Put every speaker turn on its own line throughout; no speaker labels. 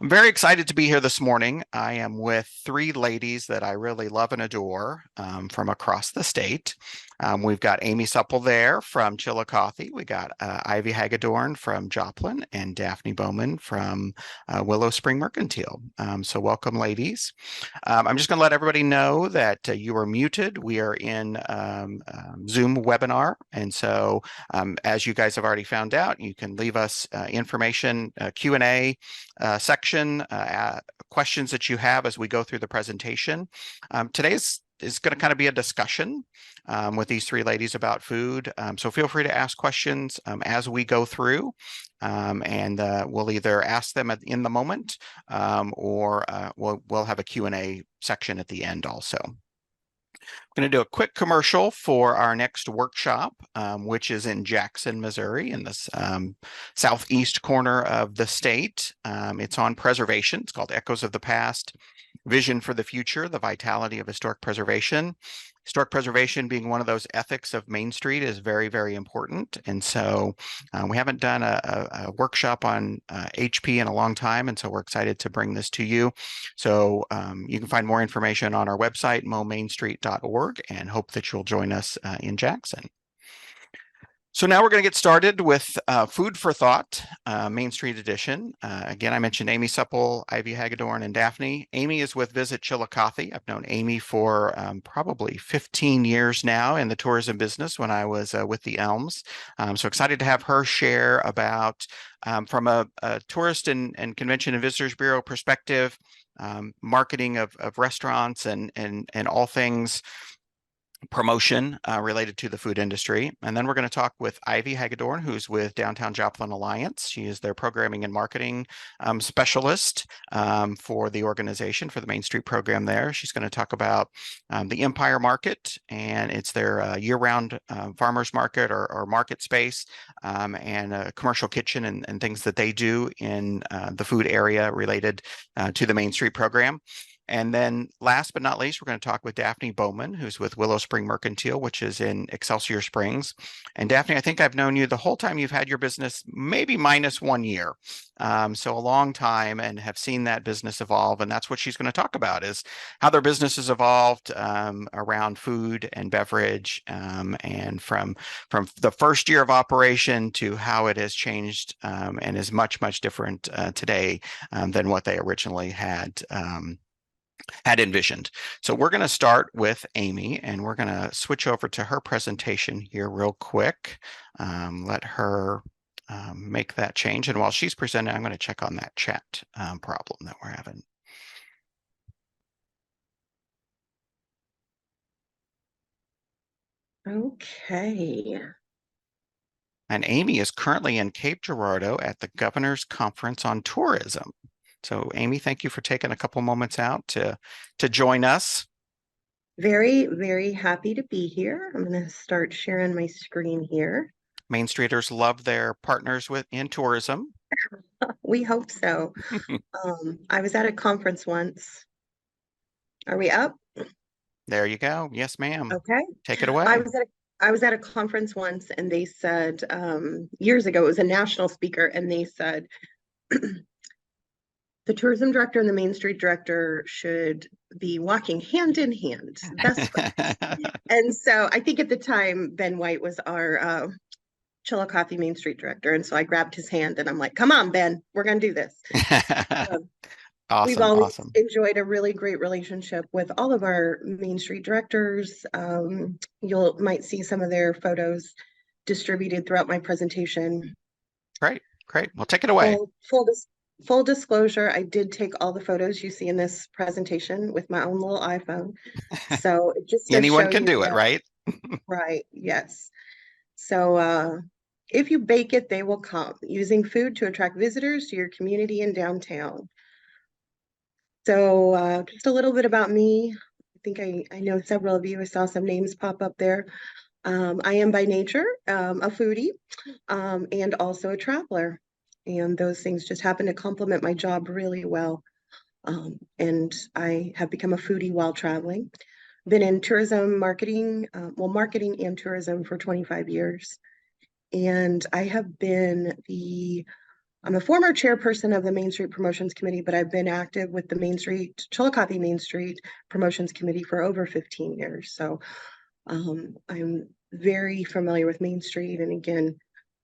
I'm very excited to be here this morning. I am with three ladies that I really love and adore from across the state. We've got Amy Supple there from Chillicothe. We got Ivy Hagedorn from Joplin and Daphne Bowman from Willow Springs Mercantile. So welcome, ladies. I'm just going to let everybody know that you are muted. We are in Zoom webinar. And so as you guys have already found out, you can leave us information, Q&A section, questions that you have as we go through the presentation. Today's is going to kind of be a discussion with these three ladies about food. So feel free to ask questions as we go through, and we'll either ask them in the moment or we'll have a Q&A section at the end also. I'm going to do a quick commercial for our next workshop, which is in Jackson, Missouri, in this southeast corner of the state. It's on preservation. It's called Echoes of the Past, Vision for the Future, the Vitality of Historic Preservation. Historic preservation being one of those ethics of Main Street is very, very important. And so we haven't done a workshop on HP in a long time, and so we're excited to bring this to you. So you can find more information on our website, momainstreet.org, and hope that you'll join us in Jackson. So now we're going to get started with Food for Thought, Main Street Edition. Again, I mentioned Amy Supple, Ivy Hagedorn, and Daphne. Amy is with Visit Chillicothe. I've known Amy for probably 15 years now in the tourism business when I was with the Elms. So excited to have her share about, from a tourist and convention and visitors bureau perspective, marketing of restaurants and all things promotion related to the food industry. And then we're going to talk with Ivy Hagedorn, who's with Downtown Joplin Alliance. She is their programming and marketing specialist for the organization, for the Main Street program there. She's going to talk about the Empire Market, and it's their year-round farmers market or market space, and a commercial kitchen and things that they do in the food area related to the Main Street program. And then last but not least, we're going to talk with Daphne Bowman, who's with Willow Springs Mercantile, which is in Excelsior Springs. And Daphne, I think I've known you the whole time you've had your business, maybe minus 1 year. So a long time, and have seen that business evolve. And that's what she's going to talk about, is how their business has evolved around food and beverage, and from the first year of operation to how it has changed and is much, much different today than what they originally had envisioned. So we're going to start with Amy, and we're going to switch over to her presentation here real quick. Let her make that change. And while she's presenting, I'm going to check on that chat problem that we're having.
Okay.
And Amy is currently in Cape Girardeau at the Governor's Conference on Tourism. So Amy, thank you for taking a couple moments out to join us.
Very, very happy to be here. I'm going to start sharing my screen here.
Main Streeters love their partners in tourism.
We hope so. I was at a conference once. Are we up?
There you go. Yes, ma'am.
Okay.
Take it away.
I was at a conference once, and they said years ago, it was a national speaker, and they said the tourism director and the Main Street director should be walking hand in hand, best friends. And so I think at the time, Ben White was our Chillicothe Main Street director. And so I grabbed his hand and I'm like, come on, Ben, we're going to do this.
Awesome.
We've always enjoyed a really great relationship with all of our Main Street directors. You might see some of their photos distributed throughout my presentation.
Great. Well, take it away.
Full disclosure, I did take all the photos you see in this presentation with my own little iPhone. So it just
anyone can do it, right?
Right. Yes. So if you bake it, they will come, using food to attract visitors to your community in downtown. So just a little bit about me. I think I know several of you. I saw some names pop up there. I am by nature a foodie and also a traveler. And those things just happen to complement my job really well. And I have become a foodie while traveling. Been in tourism marketing, marketing and tourism for 25 years. And I have been the I'm a former chairperson of the Main Street Promotions Committee, but I've been active with the Chillicothe Main Street Promotions Committee for over 15 years. So I'm very familiar with Main Street, and again,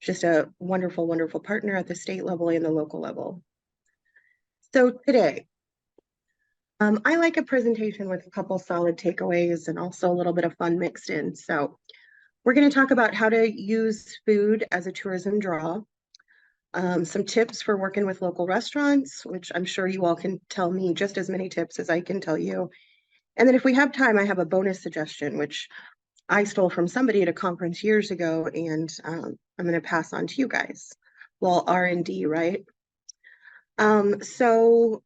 just a wonderful, wonderful partner at the state level and the local level. So today, I like a presentation with a couple solid takeaways and also a little bit of fun mixed in. So we're going to talk about how to use food as a tourism draw, some tips for working with local restaurants, which I'm sure you all can tell me just as many tips as I can tell you. And then if we have time, I have a bonus suggestion, which I stole from somebody at a conference years ago, and I'm going to pass on to you guys. Well, R&D, right? So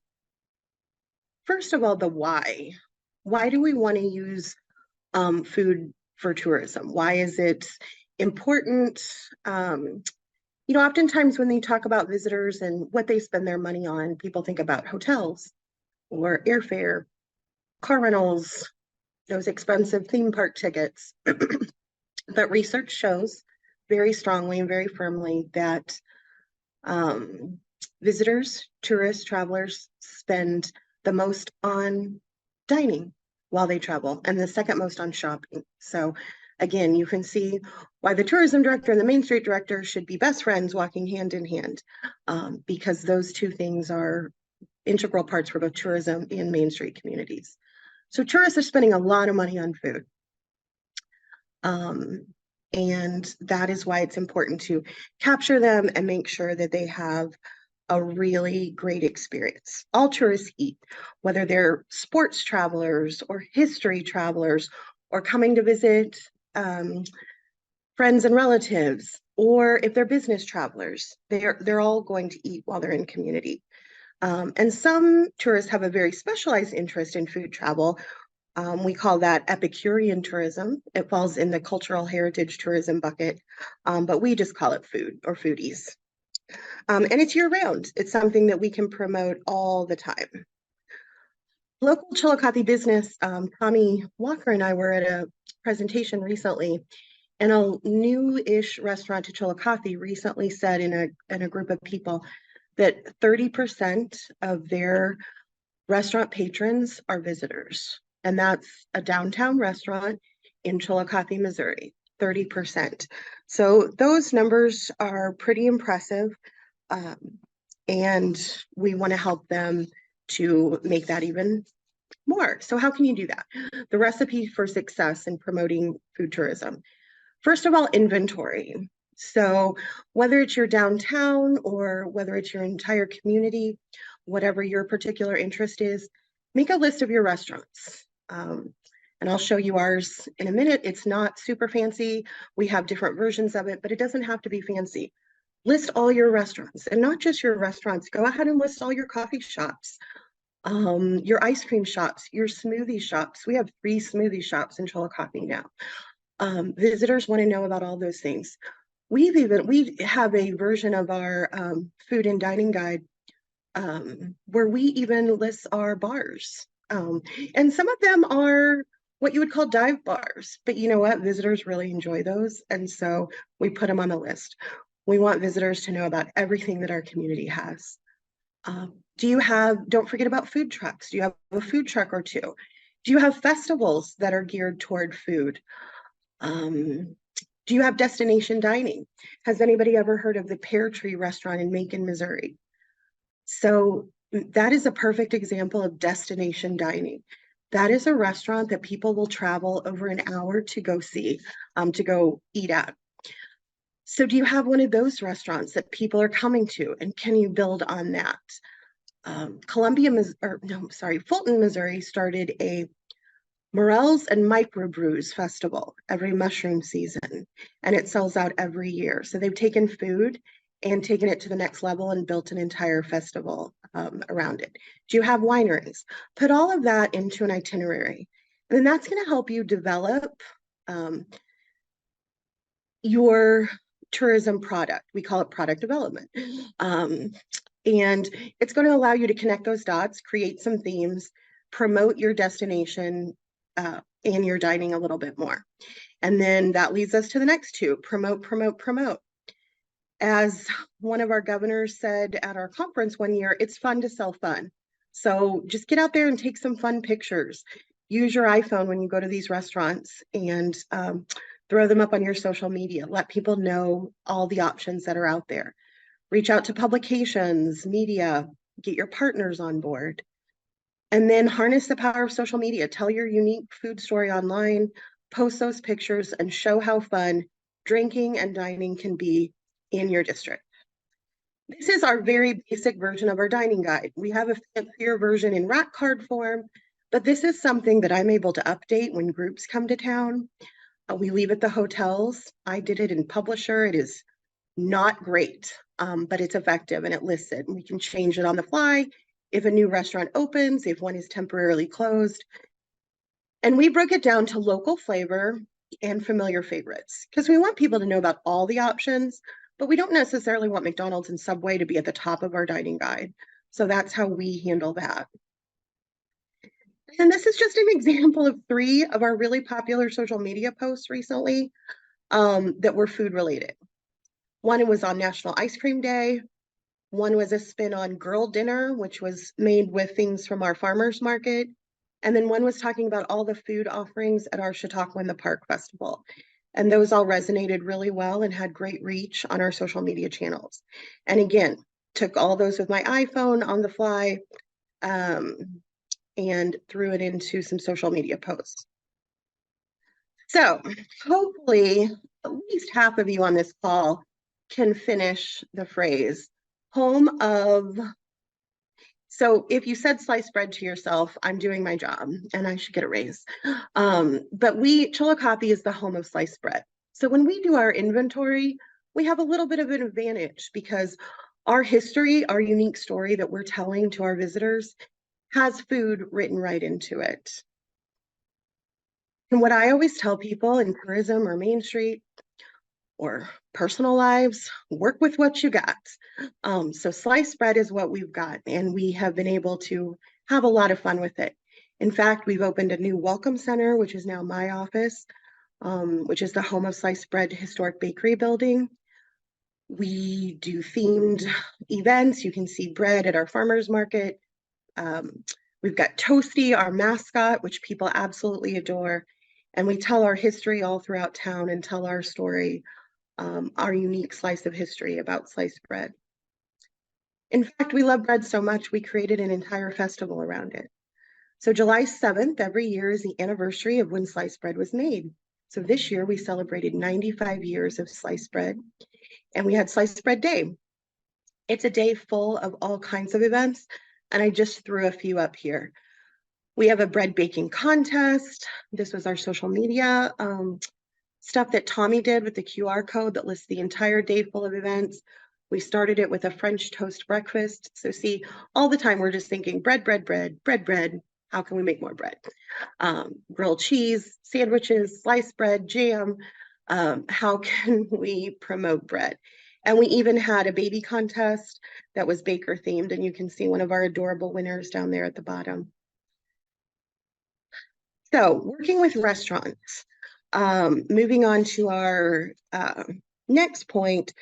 first of all, the why. Why do we want to use food for tourism? Why is it important? Oftentimes when they talk about visitors and what they spend their money on, people think about hotels or airfare, car rentals, those expensive theme park tickets. But research shows very strongly and very firmly that visitors, tourists, travelers spend the most on dining while they travel and the second most on shopping. So again, you can see why the tourism director and the Main Street director should be best friends walking hand in hand, because those two things are integral parts for both tourism and Main Street communities. So tourists are spending a lot of money on food. And that is why it's important to capture them and make sure that they have a really great experience. All tourists eat, whether they're sports travelers or history travelers or coming to visit friends and relatives, or if they're business travelers, they're all going to eat while they're in community. And some tourists have a very specialized interest in food travel. We call that Epicurean tourism. It falls in the cultural heritage tourism bucket, but we just call it food or foodies. And it's year-round. It's something that we can promote all the time. Local Chillicothe business, Tommy Walker and I were at a presentation recently, and a new-ish restaurant to Chillicothe recently said in a group of people that 30% of their restaurant patrons are visitors. And that's a downtown restaurant in Chillicothe, Missouri, 30%. So those numbers are pretty impressive. And we want to help them to make that even more. So how can you do that? The recipe for success in promoting food tourism. First of all, inventory. So whether it's your downtown or whether it's your entire community, whatever your particular interest is, make a list of your restaurants. And I'll show you ours in a minute. It's not super fancy. We have different versions of it, but it doesn't have to be fancy. List all your restaurants, and not just your restaurants. Go ahead and list all your coffee shops, your ice cream shops, your smoothie shops. We have 3 smoothie shops in Chillicothe now. Visitors want to know about all those things. We have a version of our food and dining guide where we even list our bars. And some of them are what you would call dive bars, but you know what? Visitors really enjoy those. And so we put them on the list. We want visitors to know about everything that our community has. Don't forget about food trucks. Do you have a food truck or two? Do you have festivals that are geared toward food? Do you have destination dining? Has anybody ever heard of the Pear Tree Restaurant in Macon, Missouri? So that is a perfect example of destination dining. That is a restaurant that people will travel over an hour to go see, to go eat at. So do you have one of those restaurants that people are coming to, and can you build on that? Fulton, Missouri started a Morels and Microbrews Festival every mushroom season, and it sells out every year. So they've taken food and taken it to the next level and built an entire festival around it. Do you have wineries? Put all of that into an itinerary, and then that's going to help you develop your tourism product. We call it product development. And it's going to allow you to connect those dots, create some themes, promote your destination and your dining a little bit more. And then that leads us to the next 2, promote, promote, promote. As one of our governors said at our conference one year, it's fun to sell fun. So just get out there and take some fun pictures. Use your iPhone when you go to these restaurants and throw them up on your social media. Let people know all the options that are out there. Reach out to publications, media, get your partners on board. And then harness the power of social media. Tell your unique food story online, post those pictures, and show how fun drinking and dining can be in your district. This is our very basic version of our dining guide. We have a fancier version in rack card form, but this is something that I'm able to update when groups come to town. We leave at the hotels. I did it in Publisher. It is not great, but it's effective and it lists it. And we can change it on the fly if a new restaurant opens, if one is temporarily closed. And we broke it down to local flavor and familiar favorites because we want people to know about all the options, but we don't necessarily want McDonald's and Subway to be at the top of our dining guide. So that's how we handle that. And this is just an example of 3 of our really popular social media posts recently that were food related. One was on National Ice Cream Day. One was a spin on Girl Dinner, which was made with things from our farmers market. And then one was talking about all the food offerings at our Chautauqua in the Park Festival. And those all resonated really well and had great reach on our social media channels. And again, took all those with my iPhone on the fly and threw it into some social media posts. So hopefully at least half of you on this call can finish the phrase home of. So if you said sliced bread to yourself, I'm doing my job and I should get a raise. But Chillicothe is the home of sliced bread. So when we do our inventory, we have a little bit of an advantage because our history, our unique story that we're telling to our visitors has food written right into it. And what I always tell people in tourism or Main Street or personal lives, work with what you got. So sliced bread is what we've got, and we have been able to have a lot of fun with it. In fact, we've opened a new welcome center, which is now my office, which is the home of Sliced Bread Historic Bakery Building. We do themed events. You can see bread at our farmers market. We've got Toasty, our mascot, which people absolutely adore. And we tell our history all throughout town and tell our story, our unique slice of history about sliced bread. In fact, we love bread so much, we created an entire festival around it. So July 7th every year is the anniversary of when sliced bread was made. So this year we celebrated 95 years of sliced bread, and we had Sliced Bread Day. It's a day full of all kinds of events, and I just threw a few up here. We have a bread baking contest. This was our social media stuff that Tommy did with the QR code that lists the entire day full of events. We started it with a French toast breakfast. So see, all the time we're just thinking bread, bread, bread, bread, bread. How can we make more bread? Grilled cheese, sandwiches, sliced bread, jam. How can we promote bread? And we even had a baby contest that was baker themed, and you can see one of our adorable winners down there at the bottom. So working with restaurants, moving on to our next point,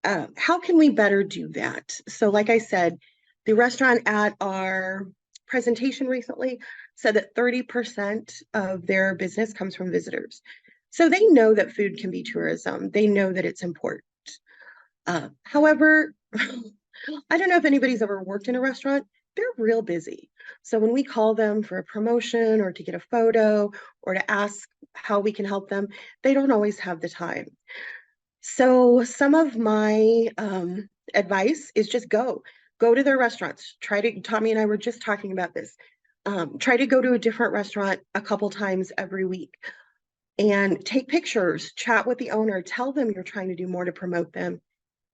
how can we better do that? So like I said, the restaurant at our presentation recently said that 30% of their business comes from visitors. So they know that food can be tourism. They know that it's important. However, I don't know if anybody's ever worked in a restaurant. They're real busy. So when we call them for a promotion or to get a photo or to ask how we can help them, they don't always have the time. So some of my advice is just go to their restaurants. Tommy and I were just talking about this. Try to go to a different restaurant a couple times every week and take pictures, chat with the owner, tell them you're trying to do more to promote them.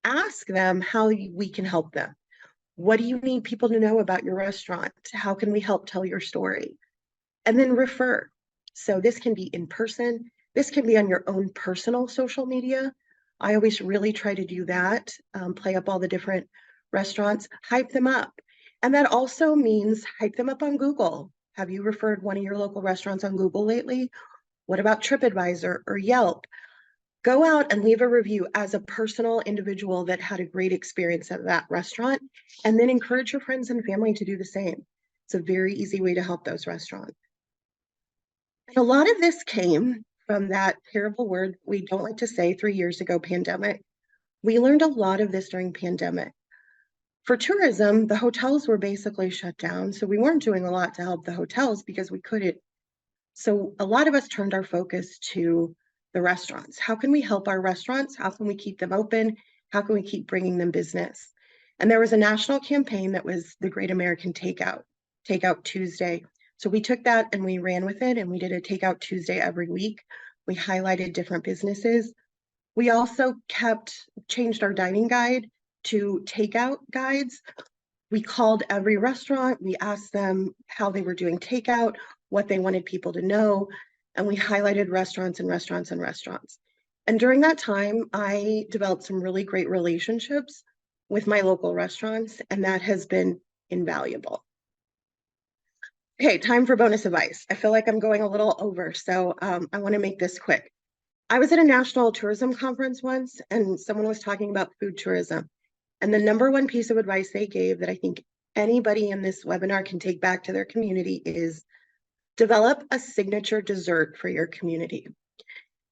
Ask them how we can help them. What do you need people to know about your restaurant? How can we help tell your story? And then refer. So this can be in person. This can be on your own personal social media. I always really try to do that, play up all the different restaurants, hype them up. And that also means hype them up on Google. Have you referred one of your local restaurants on Google lately? What about TripAdvisor or Yelp? Go out and leave a review as a personal individual that had a great experience at that restaurant, and then encourage your friends and family to do the same. It's a very easy way to help those restaurants. And a lot of this came from that terrible word we don't like to say 3 years ago, pandemic. We learned a lot of this during pandemic. For tourism, the hotels were basically shut down, so we weren't doing a lot to help the hotels because we couldn't. So a lot of us turned our focus to the restaurants. How can we help our restaurants? How can we keep them open? How can we keep bringing them business? And there was a national campaign that was the Great American Takeout Tuesday. So we took that and we ran with it, and we did a Takeout Tuesday every week. We highlighted different businesses. We also changed our dining guide to takeout guides. We called every restaurant. We asked them how they were doing takeout, what they wanted people to know, and we highlighted restaurants and restaurants and restaurants. And during that time, I developed some really great relationships with my local restaurants, and that has been invaluable. Okay, time for bonus advice. I feel like I'm going a little over, so I want to make this quick. I was at a national tourism conference once, and someone was talking about food tourism. And the number one piece of advice they gave that I think anybody in this webinar can take back to their community is develop a signature dessert for your community.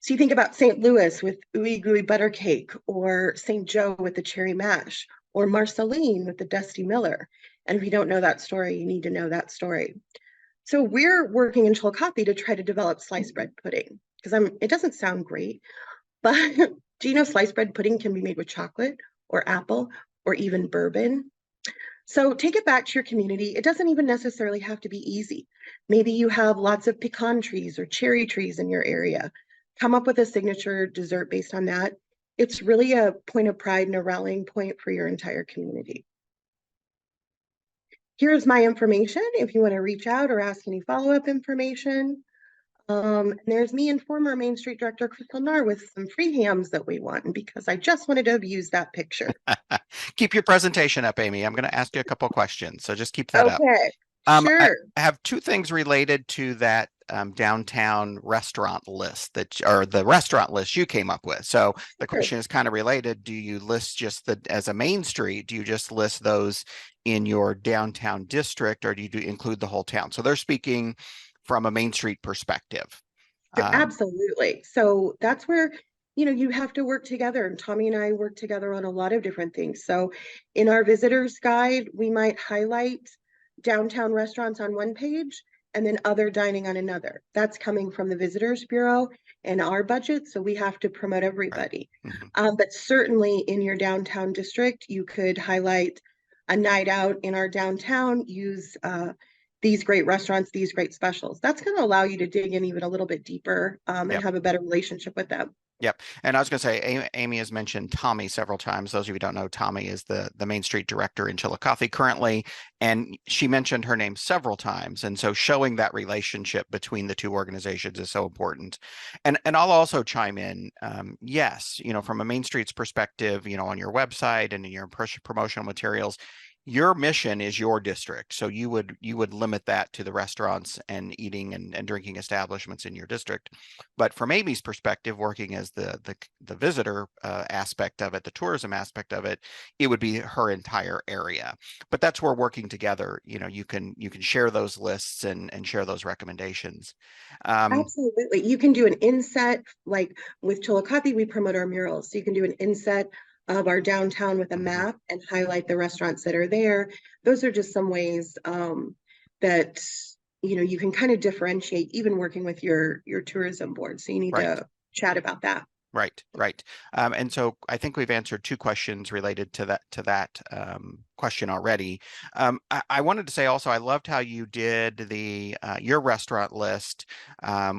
So you think about St. Louis with ooey gooey butter cake, or St. Joe with the cherry mash, or Marceline with the Dusty Miller. And if you don't know that story, you need to know that story. So we're working in Chillicothe to try to develop sliced bread pudding, because it doesn't sound great, but do you know sliced bread pudding can be made with chocolate or apple or even bourbon? So take it back to your community. It doesn't even necessarily have to be easy. Maybe you have lots of pecan trees or cherry trees in your area. Come up with a signature dessert based on that. It's really a point of pride and a rallying point for your entire community. Here's my information if you want to reach out or ask any follow-up information. And there's me and former Main Street Director Crystal Nar with some free hams that we won, because I just wanted to use that picture.
Keep your presentation up, Amy. I'm going to ask you a couple of questions, so just keep that up.
Okay,
I
sure.
have two things related to that downtown restaurant list or the restaurant list you came up with. So the question is kind of related. Do you list just as a main street? Do you just list those in your downtown district, or do you include the whole town? So they're speaking from a Main Street perspective.
Absolutely. So that's where, you have to work together. And Tommy and I work together on a lot of different things. So in our visitors guide, we might highlight downtown restaurants on one page and then other dining on another. That's coming from the Visitors Bureau and our budget. So we have to promote everybody.
Right. Mm-hmm.
But certainly in your downtown district, you could highlight a night out in our downtown, use these great restaurants, these great specials. That's going to allow you to dig in even a little bit deeper and have a better relationship with them.
Yep. And I was going to say, Amy has mentioned Tommy several times. Those of you who don't know, Tommy is the Main Street Director in Chillicothe currently, and she mentioned her name several times. And so showing that relationship between the two organizations is so important. And I'll also chime in, yes, from a Main Street's perspective, on your website and in your promotional materials, your mission is your district. So you would limit that to the restaurants and eating and drinking establishments in your district. But from Amy's perspective, working as the visitor aspect of it, the tourism aspect of it, it would be her entire area. But that's where working together, you can share those lists and share those recommendations.
Absolutely. You can do an inset, like with Chillicothe, we promote our murals. So you can do an inset of our downtown with a map and highlight the restaurants that are there. Those are just some ways that you can kind of differentiate, even working with your tourism board. So you need to chat about that.
Right. And so I think we've answered two questions related to that question already. I wanted to say also, I loved how you did your restaurant list,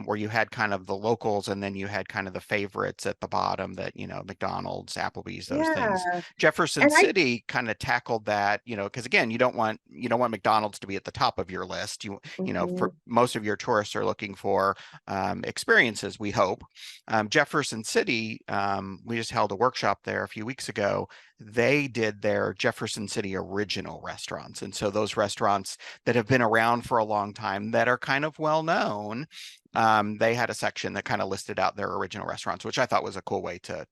where you had kind of the locals and then you had kind of the favorites at the bottom that, McDonald's, Applebee's, those things. Jefferson City kind of tackled that, because again, you don't want McDonald's to be at the top of your list. For most of your tourists are looking for experiences, we hope. Jefferson City, we just held a workshop there a few weeks ago. they did their Jefferson City original restaurants. And so those restaurants that have been around for a long time that are kind of well known, they had a section that kind of listed out their original restaurants, which I thought was a cool way to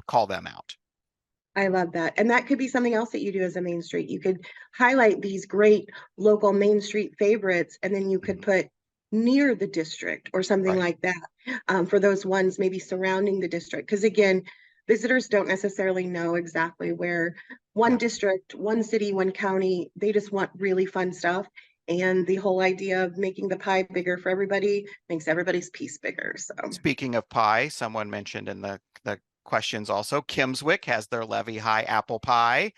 call them out.
I love that. And that could be something else that you do as a Main Street. You could highlight these great local Main Street favorites, and then you could put near the district or something
Right.
like that, for those ones maybe surrounding the district. Because again, visitors don't necessarily know exactly where one
Yeah.
district, one city, one county, they just want really fun stuff. And the whole idea of making the pie bigger for everybody makes everybody's piece bigger. So
Speaking of pie, someone mentioned in the questions also, Kimswick has their Levy High apple pie.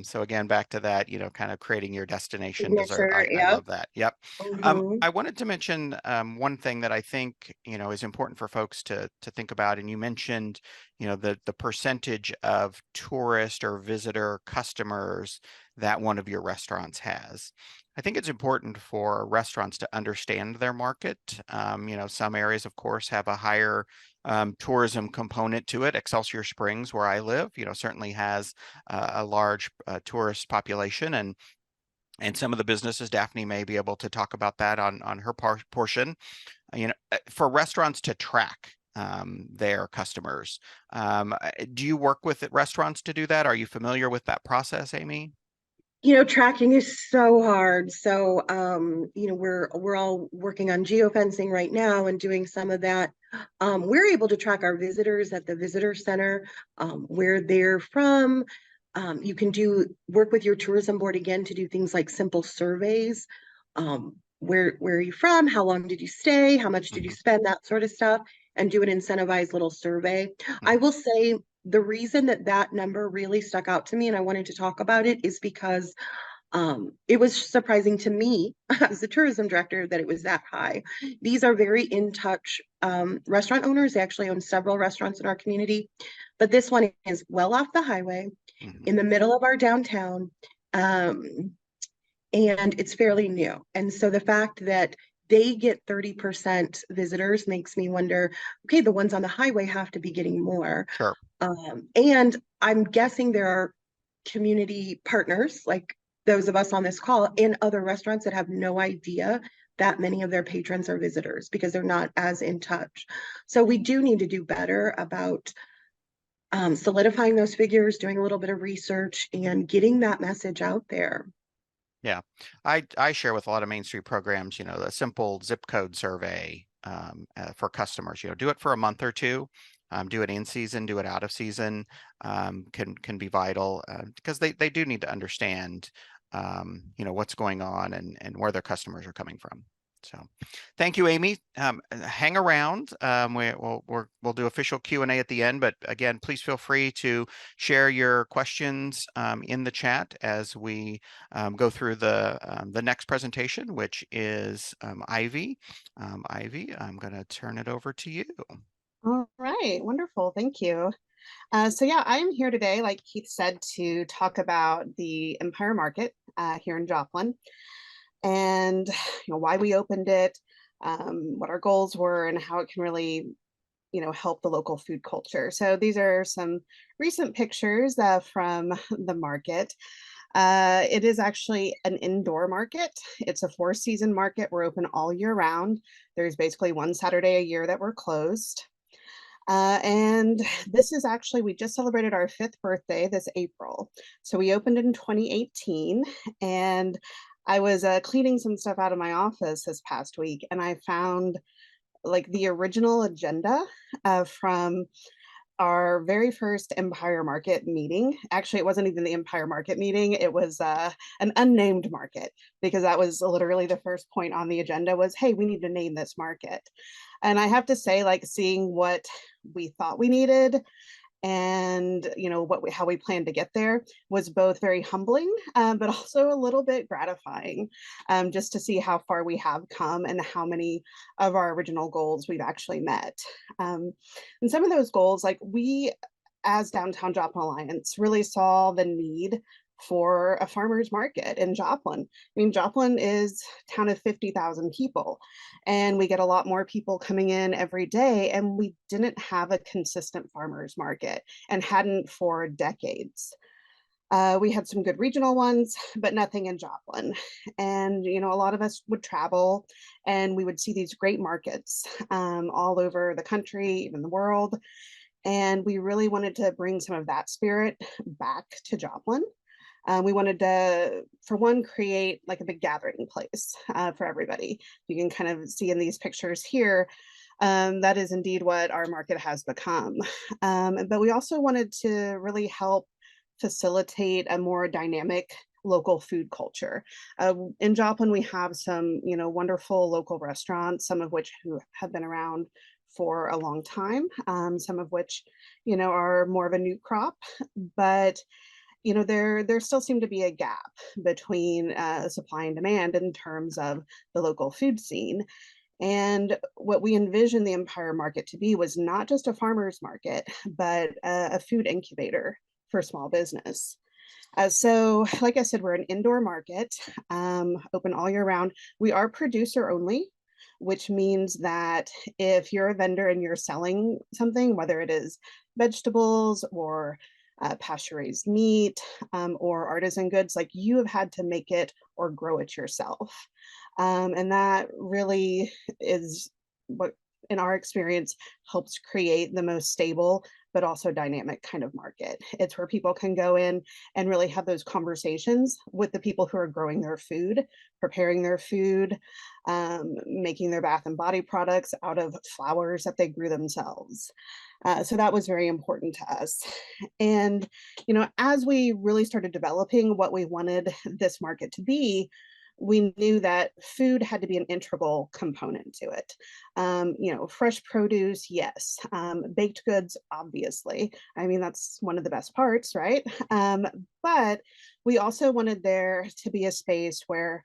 So again, back to that, kind of creating your destination dessert.
signature,
I
yep.
love that. Yep.
Mhm.
I wanted to mention one thing that I think, is important for folks to think about. And you mentioned, the percentage of tourist or visitor customers that one of your restaurants has. I think it's important for restaurants to understand their market. Some areas, of course, have a higher tourism component to it. Excelsior Springs, where I live, certainly has a large tourist population, and some of the businesses, Daphne may be able to talk about that on her portion. For restaurants to track their customers, do you work with restaurants to do that? Are you familiar with that process, Amy?
Tracking is so hard. So, we're all working on geofencing right now and doing some of that. We're able to track our visitors at the visitor center, where they're from. You can work with your tourism board again to do things like simple surveys. Where are you from? How long did you stay? How much did you
Hmm.
spend? That sort of stuff, and do an incentivized little survey. I will say the reason that that number really stuck out to me and I wanted to talk about it is because it was surprising to me as the tourism director that it was that high. These are very in touch restaurant owners. They actually own several restaurants in our community, but this one is well off the highway
Hmm.
in the middle of our downtown. Um, and it's fairly new. And so the fact that they get 30% visitors makes me wonder, okay, the ones on the highway have to be getting more.
Sure.
And I'm guessing there are community partners like those of us on this call in other restaurants that have no idea that many of their patrons are visitors because they're not as in touch. So we do need to do better about solidifying those figures, doing a little bit of research, and getting that message out there.
Yeah, I share with a lot of Main Street programs, the simple zip code survey for customers. Do it for a month or two. Do it in season, do it out of season. Can be vital because they do need to understand, what's going on and where their customers are coming from. So, thank you, Amy. Hang around. We'll do official Q&A at the end, but again, please feel free to share your questions in the chat as we go through the next presentation, which is Ivy. Ivy, I'm going to turn it over to you.
All right, wonderful. Thank you. So yeah, I'm here today, like Keith said, to talk about the Empire Market here in Joplin and why we opened it, what our goals were, and how it can really help the local food culture. So these are some recent pictures from the market. It is actually an indoor market. It's a 4-season market. We're open all year round. There's basically one Saturday a year that we're closed. And this is actually, we just celebrated our 5th birthday this April. So we opened in 2018, and I was cleaning some stuff out of my office this past week, and I found like the original agenda from our very first Empire Market meeting. Actually, it wasn't even the Empire Market meeting. It was an unnamed market, because that was literally the first point on the agenda was, hey, we need to name this market. And I have to say, like, seeing what we thought we needed and how we planned to get there was both very humbling, but also a little bit gratifying, just to see how far we have come and how many of our original goals we've actually met. And some of those goals, like we as Downtown Joplin Alliance really saw the need for a farmer's market in Joplin. I mean, Joplin is a town of 50,000 people, and we get a lot more people coming in every day, and we didn't have a consistent farmer's market and hadn't for decades. We had some good regional ones, but nothing in Joplin. And, you know, a lot of us would travel and we would see these great markets all over the country, even the world. And we really wanted to bring some of that spirit back to Joplin. We wanted to, for one, create like a big gathering place for everybody. You can kind of see in these pictures here, that is indeed what our market has become. But we also wanted to really help facilitate a more dynamic local food culture. In Joplin, we have some, you know, wonderful local restaurants, some of which who have been around for a long time, some of which, you know, are more of a new crop, but you know, there still seemed to be a gap between supply and demand in terms of the local food scene. And what we envisioned the Empire Market to be was not just a farmer's market, but a food incubator for small business. So, like I said, we're an indoor market, open all year round. We are producer only, which means that if you're a vendor and you're selling something, whether it is vegetables or pasture-raised meat or artisan goods, like you have had to make it or grow it yourself. And that really is what, in our experience, helps create the most stable but also dynamic kind of market. It's where people can go in and really have those conversations with the people who are growing their food, preparing their food, making their bath and body products out of flowers that they grew themselves. So that was very important to us. And, you know, as we really started developing what we wanted this market to be, we knew that food had to be an integral component to it. You know, fresh produce, yes. Baked goods, obviously. I mean, that's one of the best parts, right? But we also wanted there to be a space where,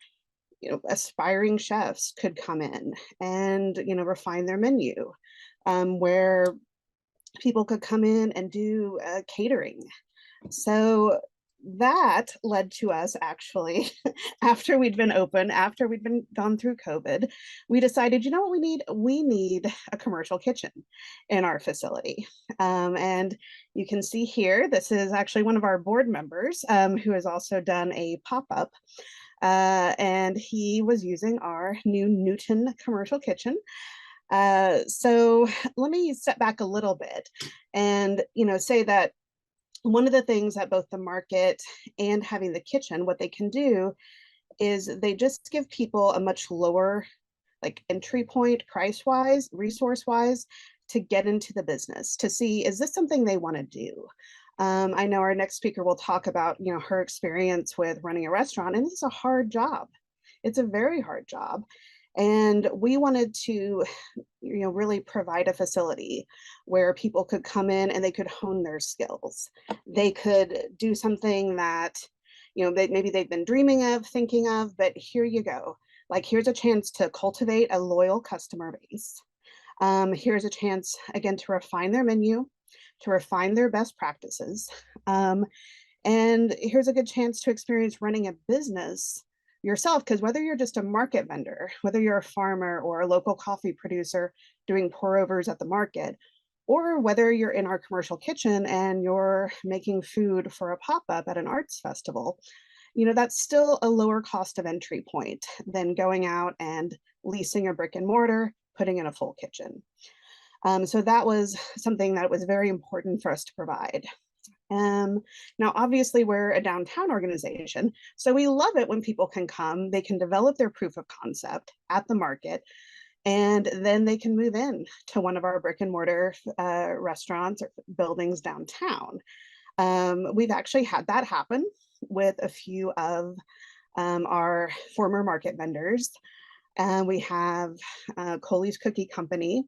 you know, aspiring chefs could come in and, you know, refine their menu, where people could come in and do catering. So that led to us actually, after we'd been open, after we'd been gone through COVID, we decided, you know what we need? We need a commercial kitchen in our facility. And you can see here, this is actually one of our board members who has also done a pop-up. And he was using our new Newton commercial kitchen. So let me step back a little bit and, you know, say that one of the things that both the market and having the kitchen, what they can do is they just give people a much lower like entry point price wise, resource wise, to get into the business, to see, is this something they want to do? I know our next speaker will talk about, you know, her experience with running a restaurant, and it's a hard job. It's a very hard job. And we wanted to, you know, really provide a facility where people could come in and they could hone their skills. They could do something that, you know, maybe they've been dreaming of, thinking of, but here you go. Like, here's a chance to cultivate a loyal customer base. Here's a chance, again, to refine their menu, to refine their best practices. And here's a good chance to experience running a business yourself, because whether you're just a market vendor, whether you're a farmer or a local coffee producer doing pour overs at the market, or whether you're in our commercial kitchen and you're making food for a pop-up at an arts festival, you know, that's still a lower cost of entry point than going out and leasing a brick and mortar, putting in a full kitchen. So that was something that was very important for us to provide. Now, obviously, we're a downtown organization, so we love it when people can come, they can develop their proof of concept at the market, and then they can move in to one of our brick and mortar restaurants or buildings downtown. We've actually had that happen with a few of our former market vendors. We have Coley's Cookie Company,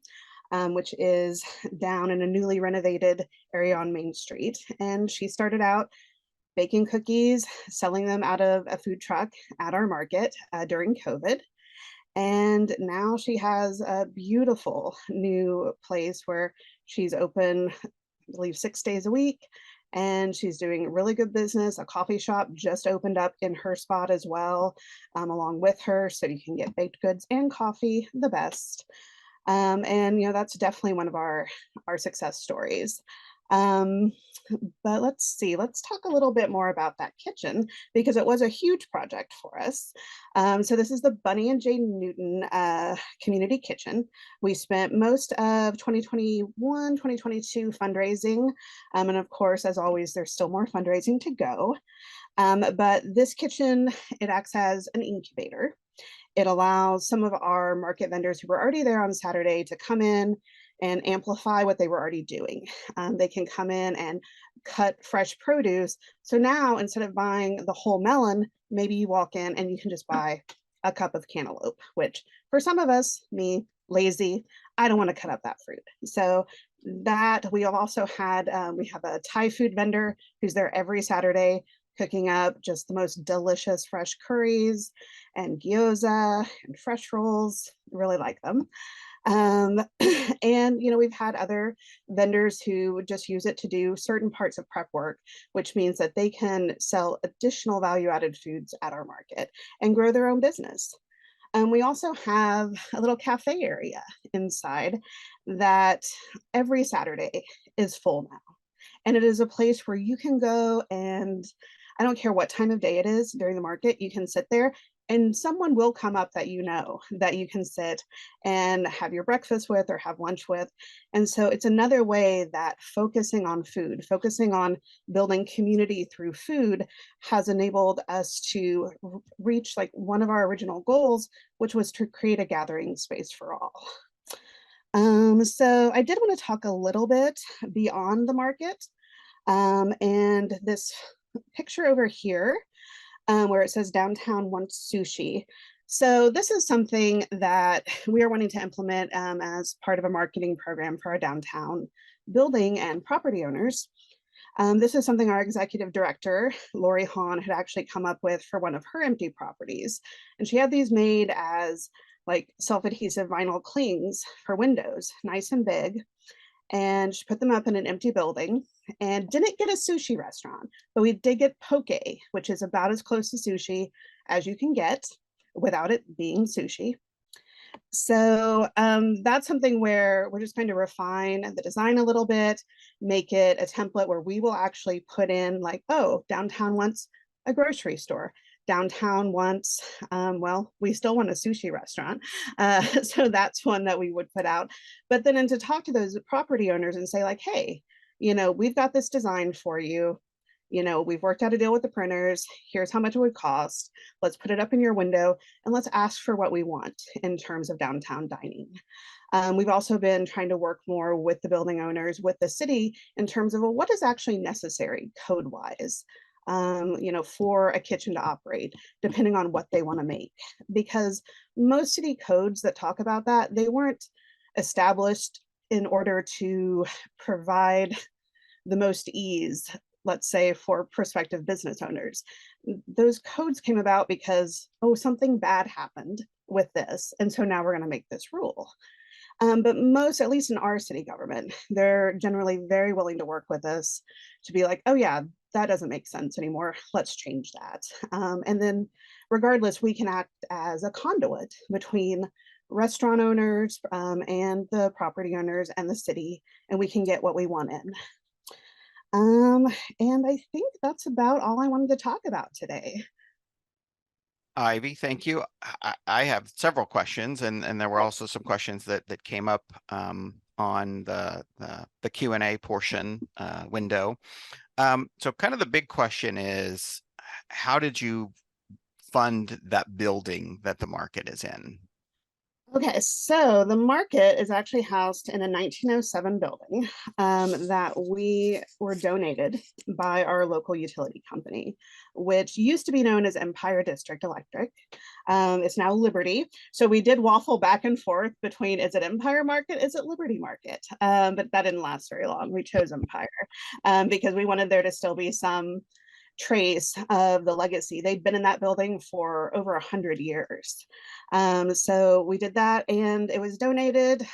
which is down in a newly renovated area on Main Street. And she started out baking cookies, selling them out of a food truck at our market during COVID. And now she has a beautiful new place where she's open, I believe, 6 days a week. and she's doing really good business. A coffee shop just opened up in her spot as well, along with her, so you can get baked goods and coffee, the best. And that's definitely one of our success stories. Um, but let's see, let's talk a little bit more about that kitchen, because it was a huge project for us. So this is the Bunny and Jane Newton Community Kitchen. We spent most of 2021, 2022 fundraising. And of course, as always, there's still more fundraising to go. But this kitchen, it acts as an incubator. It allows some of our market vendors who were already there on Saturday to come in and amplify what they were already doing. They can come in and cut fresh produce. So now, instead of buying the whole melon, maybe you walk in and you can just buy a cup of cantaloupe, which for some of us, me, lazy, I don't want to cut up that fruit. So that we have also had, we have a Thai food vendor who's there every Saturday cooking up just the most delicious fresh curries and gyoza and fresh rolls. Really like them. And we've had other vendors who just use it to do certain parts of prep work, which means that they can sell additional value-added foods at our market and grow their own business. We also have a little cafe area inside that every Saturday is full now. And it is a place where you can go, and I don't care what time of day it is during the market, you can sit there and someone will come up that that you can sit and have your breakfast with or have lunch with. And so it's another way that focusing on food, focusing on building community through food has enabled us to reach like one of our original goals, which was to create a gathering space for all. So I did want to talk a little bit beyond the market. And this picture over here, where it says Downtown Wants Sushi. So this is something that we are wanting to implement as part of a marketing program for our downtown building and property owners. This is something our executive director, Lori Hahn, had actually come up with for one of her empty properties. And she had these made as like self-adhesive vinyl clings for windows, nice and big. And she put them up in an empty building and didn't get a sushi restaurant, but we did get poke, which is about as close to sushi as you can get without it being sushi. So that's something where we're just going to refine the design a little bit, make it a template where we will actually put in like, oh, downtown wants a grocery store. Downtown wants, well, we still want a sushi restaurant. So that's one that we would put out. But then to talk to those property owners and say like, hey, we've got this design for you. We've worked out a deal with the printers. Here's how much it would cost. Let's put it up in your window and let's ask for what we want in terms of downtown dining. We've also been trying to work more with the building owners, with the city in terms of, well, what is actually necessary code-wise, for a kitchen to operate, depending on what they want to make. Because most city codes that talk about that, they weren't established in order to provide the most ease, let's say, for prospective business owners. Those codes came about because, oh, something bad happened with this, and so now we're going to make this rule. But most, at least in our city government, they're generally very willing to work with us to be like, oh yeah, that doesn't make sense anymore. Let's change that. And then regardless, we can act as a conduit between restaurant owners and the property owners and the city, and we can get what we want in. And I think that's about all I wanted to talk about today.
Ivy, thank you. I have several questions, and there were also some questions that came up on the Q&A portion window. So kind of the big question is, how did you fund that building that the market is in?
Okay, so the market is actually housed in a 1907 building that we were donated by our local utility company, which used to be known as Empire District Electric. It's now Liberty. So we did waffle back and forth between, is it Empire Market, is it Liberty Market? But that didn't last very long. We chose Empire because we wanted there to still be some trace of the legacy. They'd been in that building for over 100 years. So we did that and it was donated.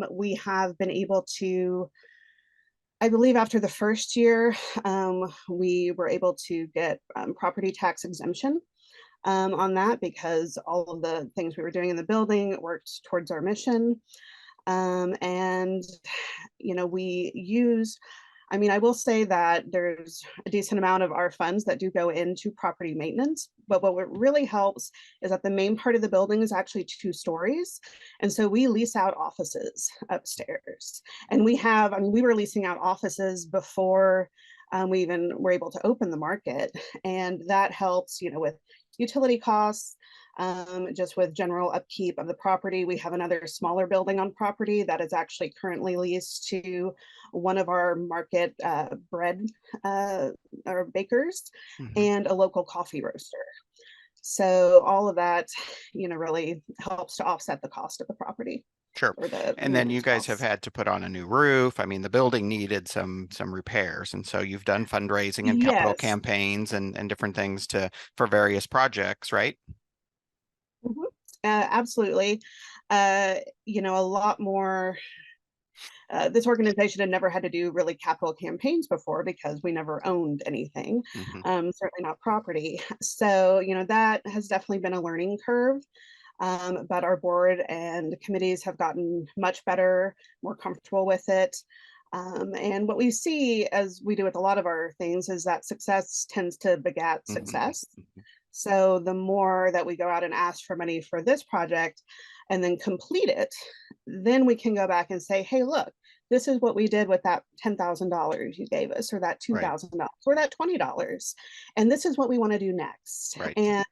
We have been able to I believe after the first year, we were able to get property tax exemption on that because all of the things we were doing in the building worked towards our mission. And, we use, I will say that there's a decent amount of our funds that do go into property maintenance, but what really helps is that the main part of the building is actually 2 stories. And so we lease out offices upstairs. And we were leasing out offices before we even were able to open the market. And that helps, with utility costs, just with general upkeep of the property. We have another smaller building on property that is actually currently leased to one of our market bread or bakers and a local coffee roaster. So all of that, really helps to offset the cost of the property.
Sure. And then you guys have had to put on a new roof. The building needed some repairs. And so you've done fundraising and capital campaigns and different things for various projects, right?
Absolutely. A lot more. This organization had never had to do really capital campaigns before because we never owned anything, certainly not property. So, that has definitely been a learning curve. But our board and committees have gotten much better, more comfortable with it. And what we see, as we do with a lot of our things, is that success tends to beget success. So the more that we go out and ask for money for this project and then complete it, then we can go back and say, hey, look, this is what we did with that $10,000 you gave us, or that $2,000, or that $20. And this is what we want to do next. And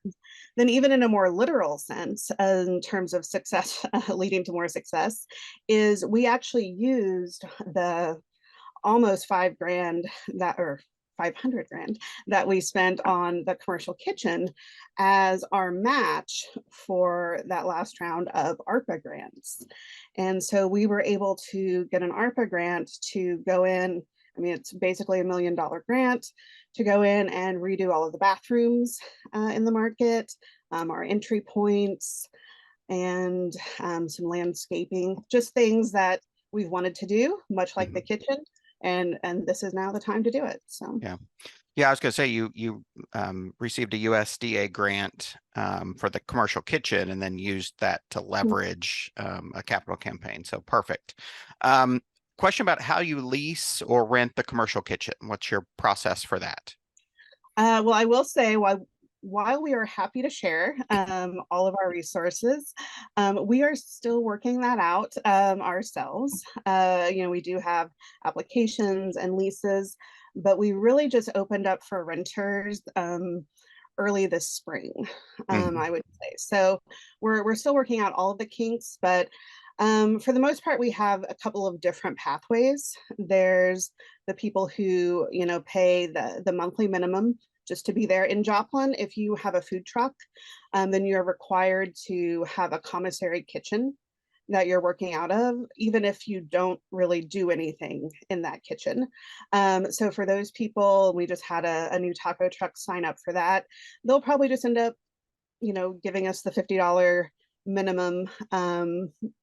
then even in a more literal sense, in terms of success, leading to more success, is we actually used the almost $5,000 or 500 grand that we spent on the commercial kitchen as our match for that last round of ARPA grants. And so we were able to get an ARPA grant to go in. It's basically $1 million grant to go in and redo all of the bathrooms in the market, our entry points, and some landscaping, just things that we've wanted to do, much like the kitchen. And this is now the time to do it. So
yeah, I was going to say you received a USDA grant for the commercial kitchen and then used that to leverage a capital campaign. So perfect. Question about how you lease or rent the commercial kitchen. What's your process for that?
Well, I will say, while we are happy to share all of our resources, we are still working that out ourselves. We do have applications and leases, but we really just opened up for renters early this spring, I would say. So we're still working out all of the kinks, but for the most part, we have a couple of different pathways. There's the people who, pay the monthly minimum just to be there in Joplin. If you have a food truck, then you're required to have a commissary kitchen that you're working out of, even if you don't really do anything in that kitchen. So for those people, we just had a new taco truck sign up for that. They'll probably just end up, giving us the $50 minimum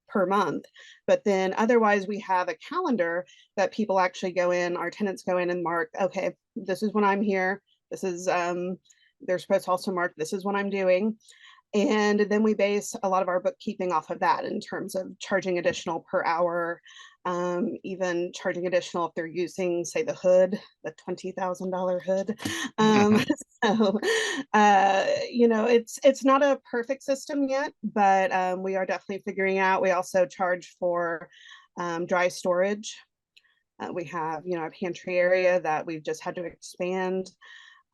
per month. But then otherwise we have a calendar that people actually go in, our tenants go in and mark, okay, this is when I'm here. This is, they're supposed to also mark, this is what I'm doing. And then we base a lot of our bookkeeping off of that in terms of charging additional per hour, even charging additional if they're using, say, the hood, the $20,000 hood. So, it's not a perfect system yet, but we are definitely figuring out. We also charge for dry storage. We have, a pantry area that we've just had to expand.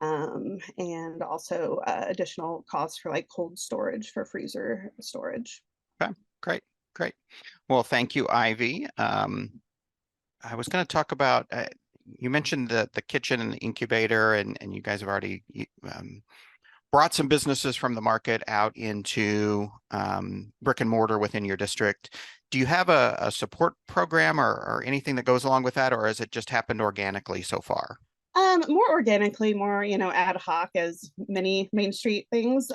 And also additional costs for like cold storage for freezer storage.
Okay, great. Well, thank you, Ivy. I was going to talk about, you mentioned the kitchen and the incubator, and you guys have already brought some businesses from the market out into brick and mortar within your district. Do you have a support program or anything that goes along with that, or has it just happened organically so far?
More organically, more, ad hoc as many Main Street things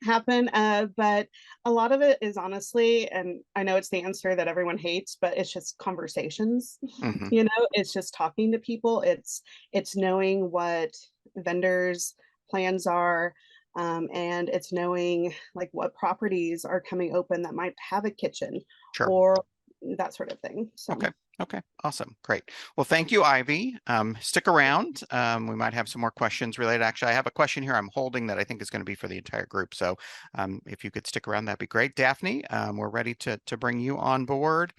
happen. But a lot of it is honestly, and I know it's the answer that everyone hates, but it's just conversations.
Hmm.
It's just talking to people. It's knowing what vendors' plans are, and it's knowing like what properties are coming open that might have a kitchen
Sure.
or that sort of thing. So.
Okay. Okay. Awesome. Great. Well, thank you, Ivy. Stick around. We might have some more questions related. Actually, I have a question here I'm holding that I think is going to be for the entire group. So if you could stick around, that'd be great. Daphne, we're ready to bring you on board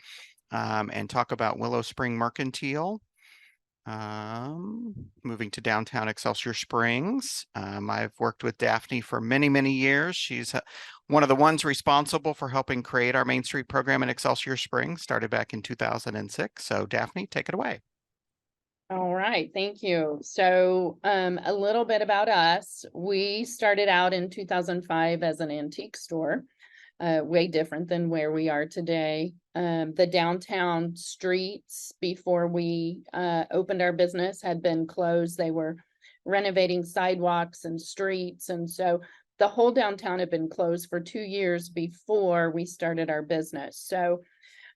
and talk about Willow Spring Mercantile. Moving to downtown Excelsior Springs. I've worked with Daphne for many, many years. She's one of the ones responsible for helping create our Main Street program in Excelsior Springs, started back in 2006. So Daphne, take it away.
All right, thank you. So a little bit about us. We started out in 2005 as an antique store, way different than where we are today. The downtown streets before we opened our business had been closed. They were renovating sidewalks and streets. And so the whole downtown had been closed for 2 years before we started our business. So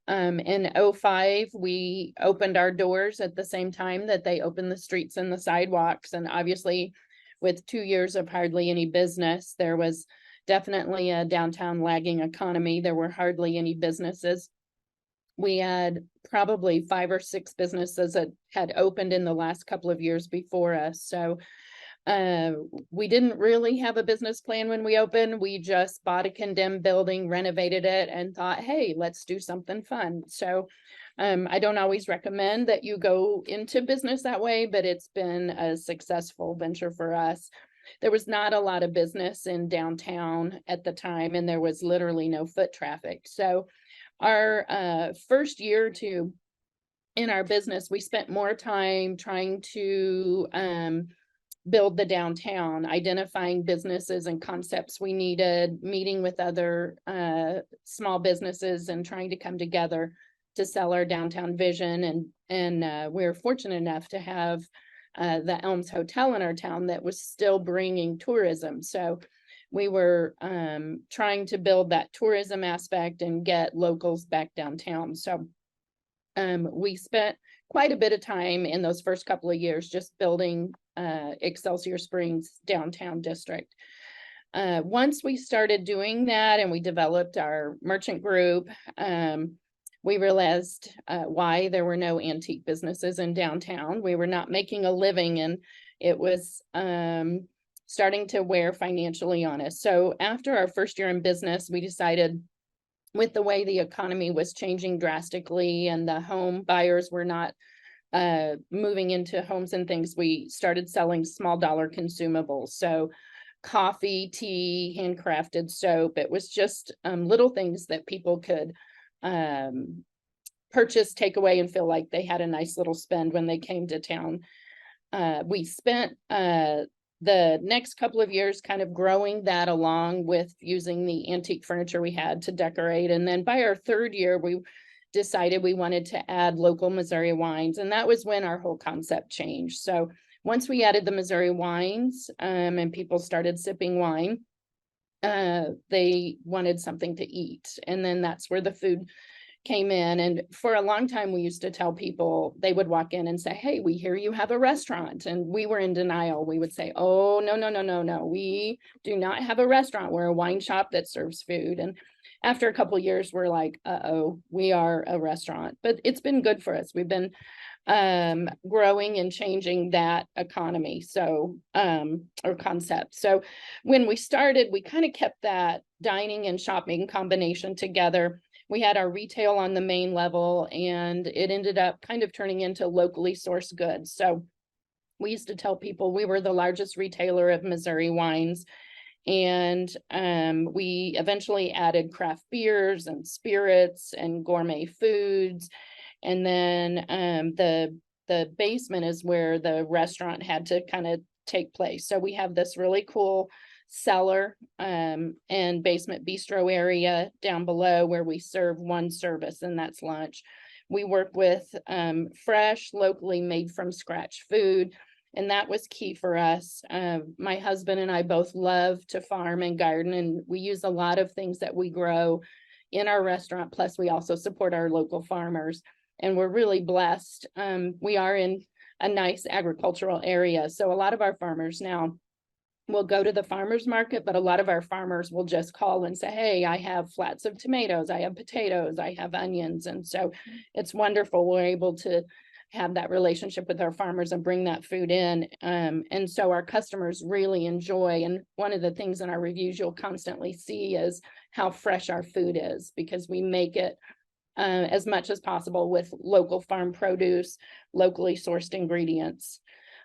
in 2005, we opened our doors at the same time that they opened the streets and the sidewalks. And obviously, with 2 years of hardly any business, there was definitely a downtown lagging economy. There were hardly any businesses. We had probably 5 or 6 businesses that had opened in the last couple of years before us. So we didn't really have a business plan when we opened. We just bought a condemned building, renovated it, and thought, hey, let's do something fun. So I don't always recommend that you go into business that way, but it's been a successful venture for us. There was not a lot of business in downtown at the time, and there was literally no foot traffic. So our first year or two in our business, we spent more time trying to build the downtown, identifying businesses and concepts we needed, meeting with other small businesses and trying to come together to sell our downtown vision. And we're fortunate enough to have the Elms Hotel in our town that was still bringing tourism. So we were trying to build that tourism aspect and get locals back downtown. So we spent quite a bit of time in those first couple of years just building Excelsior Springs downtown district. Once we started doing that and we developed our merchant group, we realized why there were no antique businesses in downtown. We were not making a living, and it was starting to wear financially on us. So after our first year in business, we decided, with the way the economy was changing drastically and the home buyers were not moving into homes and things, we started selling small dollar consumables. So coffee, tea, handcrafted soap. It was just little things that people could purchase, take away, and feel like they had a nice little spend when they came to town. We spent the next couple of years kind of growing that along with using the antique furniture we had to decorate. And then by our third year, we decided we wanted to add local Missouri wines. And that was when our whole concept changed. So once we added the Missouri wines and people started sipping wine, they wanted something to eat. And then that's where the food came in. And for a long time, we used to tell people, they would walk in and say, hey, we hear you have a restaurant. And we were in denial. We would say, oh, no. We do not have a restaurant. We're a wine shop that serves food. And after a couple of years, we're like, uh-oh, we are a restaurant. But it's been good for us. We've been growing and changing that economy. So, or concept. So when we started, we kind of kept that dining and shopping combination together. We had our retail on the main level, and it ended up kind of turning into locally sourced goods. So we used to tell people we were the largest retailer of Missouri wines. And we eventually added craft beers and spirits and gourmet foods. And then the basement is where the restaurant had to kind of take place. So we have this really cool cellar and basement bistro area down below where we serve one service, and that's lunch. We work with fresh, locally made from scratch food. And that was key for us. My husband and I both love to farm and garden, and we use a lot of things that we grow in our restaurant. Plus, we also support our local farmers, and we're really blessed. We are in a nice agricultural area. So a lot of our farmers now will go to the farmer's market, but a lot of our farmers will just call and say, hey, I have flats of tomatoes, I have potatoes, I have onions. And so it's wonderful. We're able to have that relationship with our farmers and bring that food in. And so our customers really enjoy. And one of the things in our reviews you'll constantly see is how fresh our food is, because we make it as much as possible with local farm produce, locally sourced ingredients.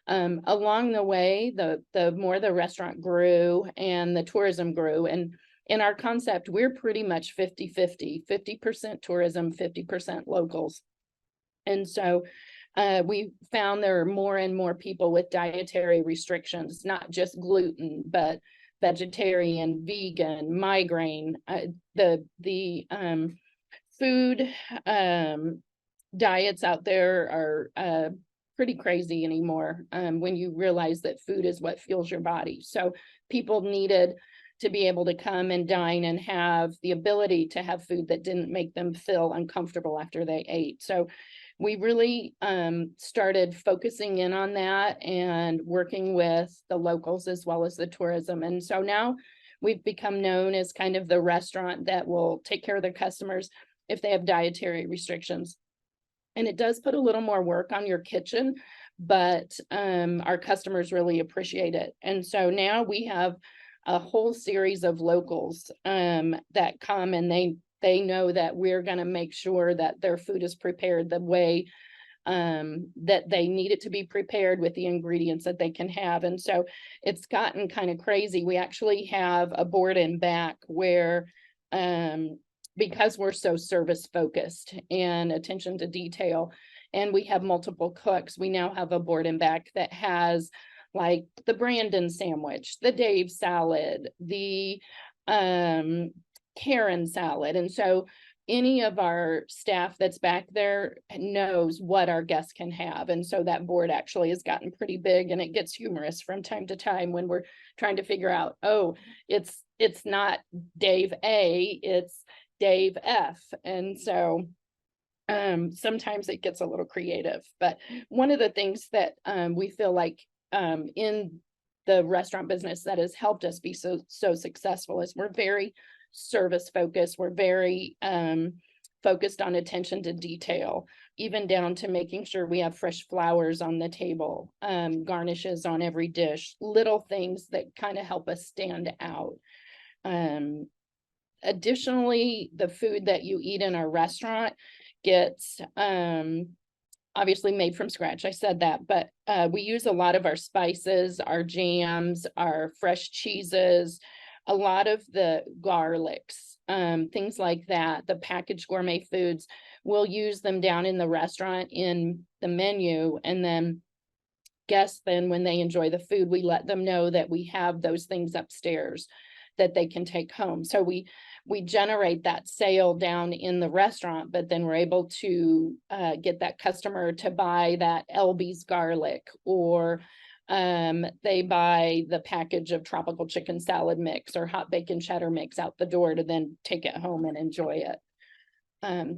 Along the way, the more the restaurant grew and the tourism grew, and in our concept, we're pretty much 50-50, 50% tourism, 50% locals. And so we found there are more and more people with dietary restrictions, not just gluten, but vegetarian, vegan, migraine. The food diets out there are pretty crazy anymore when you realize that food is what fuels your body. So people needed to be able to come and dine and have the ability to have food that didn't make them feel uncomfortable after they ate. So we really started focusing in on that and working with the locals as well as the tourism. And so now we've become known as kind of the restaurant that will take care of their customers if they have dietary restrictions. And it does put a little more work on your kitchen, but our customers really appreciate it. And so now we have a whole series of locals that come, and they know that we're going to make sure that their food is prepared the way that they need it to be prepared with the ingredients that they can have. And so it's gotten kind of crazy. We actually have a board and back where because we're so service focused and attention to detail, and we have multiple cooks, we now have a board and back that has like the Brandon sandwich, the Dave salad, the Karen salad. And so any of our staff that's back there knows what our guests can have. And so that board actually has gotten pretty big, and it gets humorous from time to time when we're trying to figure out, oh, it's not Dave A, it's Dave F. And so sometimes it gets a little creative. But one of the things that we feel like in the restaurant business that has helped us be so successful is we're very service focused. We're very focused on attention to detail, even down to making sure we have fresh flowers on the table, garnishes on every dish, little things that kind of help us stand out. Additionally, the food that you eat in our restaurant gets obviously made from scratch. I said that, but we use a lot of our spices, our jams, our fresh cheeses, a lot of the garlics, things like that. The packaged gourmet foods, we'll use them down in the restaurant in the menu, and then guests, then when they enjoy the food, we let them know that we have those things upstairs that they can take home. So we generate that sale down in the restaurant, but then we're able to get that customer to buy that Elby's garlic, or they buy the package of tropical chicken salad mix or hot bacon cheddar mix out the door to then take it home and enjoy it.